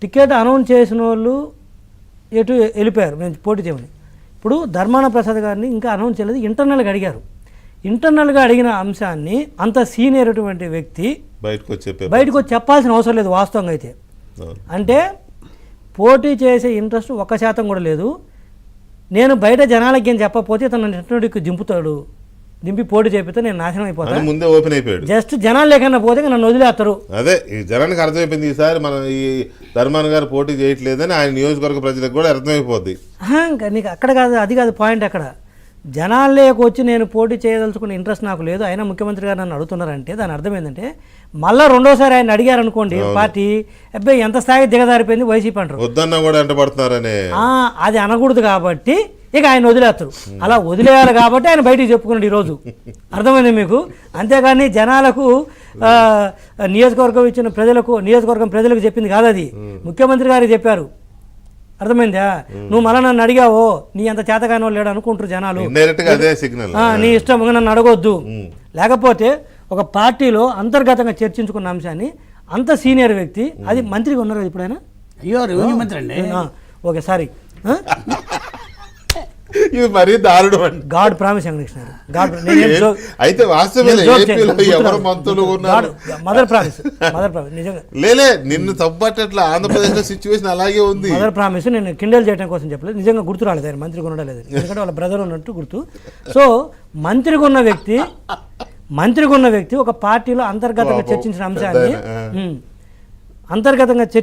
Ticket announce చేసిన వాళ్ళు ఎటు వెళ్ళిపోయారు మేము పోటీ చేయమని. ఇప్పుడు ధర్మాన ప్రసాద్ గారిని ఇంకా అనౌన్స్ చేయలేదు, ఇంటర్నల్గా అడిగారు. ఇంటర్నల్గా అడిగిన అంశాన్ని అంత సీనియర్ అటువంటి వ్యక్తి బయటకు వచ్చి చెప్పాల్సిన అవసరం లేదు వాస్తవంగా అయితే. అంటే పోటీ చేసే ఇంట్రెస్ట్ 1% కూడా లేదు. నేను బయట జనాలకి ఏం చెప్పకపోతే తన నెట్వర్క్ దింపుతాడు, దింపి పోటీ చేపితే నేను నాశనం అయిపోతాను, ముందే ఓపెన్ అయిపోయాడు. జస్ట్ జనాలు లేకన్నా పోతే నన్ను వదిలేస్తారు. అదే ఈ జనానికి అర్థమైపోయింది, ఈసారి మనం ఈ ధర్మాన్ గారు పోటీ చేయట్లేదని ఆయన నియోజకవర్గ ప్రజలకు కూడా అర్థమైపోద్ది. నీకు అక్కడ కాదు, అది కాదు పాయింట్. అక్కడ జనాల్లోకి వచ్చి నేను పోటీ చేయదలుచుకున్న ఇంట్రెస్ట్ నాకు లేదు, అయినా ముఖ్యమంత్రి గారు నన్ను అడుగుతున్నారంటే దాని అర్థం ఏంటంటే మళ్ళీ రెండోసారి ఆయన అడిగారు అనుకోండి పార్టీ, అబ్బాయి ఎంత స్థాయి దిగజారిపోయింది వైసీపీ అంటారు, వద్దన్నా కూడా అంటపడుతున్నారనే. అది అనకూడదు కాబట్టి ఇక ఆయన వదిలేస్తారు. అలా వదిలేయాలి కాబట్టి ఆయన బయటికి చెప్పుకున్నాడు ఈరోజు. అర్థమైంది మీకు? అంతేగాని జనాలకు నియోజకవర్గం ప్రజలకు చెప్పింది కాదు, అది ముఖ్యమంత్రి గారికి చెప్పారు. అర్థమైందా? నువ్వు మళ్ళీ నన్ను అడిగావో నీ అంత చేతగాని వాళ్ళు లేడు అనుకుంటారు జనాలు, నీ ఇష్టం నన్ను అడగొద్దు. లేకపోతే ఒక పార్టీలో అంతర్గతంగా చర్చించుకున్న అంశాన్ని అంత సీనియర్ వ్యక్తి, అది మంత్రిగా ఉన్నారు ఇప్పుడైనా, అయ్యో రెవెన్యూ మంత్రి అండి, ఓకే సారీ, ఇది మరీ దారుణం అండి. గాడ్ ప్రామిస్ వెంకటకృష్ణ అయితే మదర్ ప్రామిస్ నిజంగా లేలే, నిన్ను తప్పట్ల ఆంధ్రప్రదేశ్ లో సిచ్యువేషన్ అలాగే ఉంది. మదర్ ప్రామిస్ నేను కిండల్ చేయడం కోసం చెప్పలేదు, నిజంగా గుర్తు రాలేదు ఆయన మంత్రిగా ఉండలేదు, ఎందుకంటే వాళ్ళ బ్రదర్ ఉన్నట్టు గుర్తు. సో మంత్రిగా ఉన్న వ్యక్తి ఒక పార్టీలో అంతర్గతంగా చర్చించిన అంశాన్ని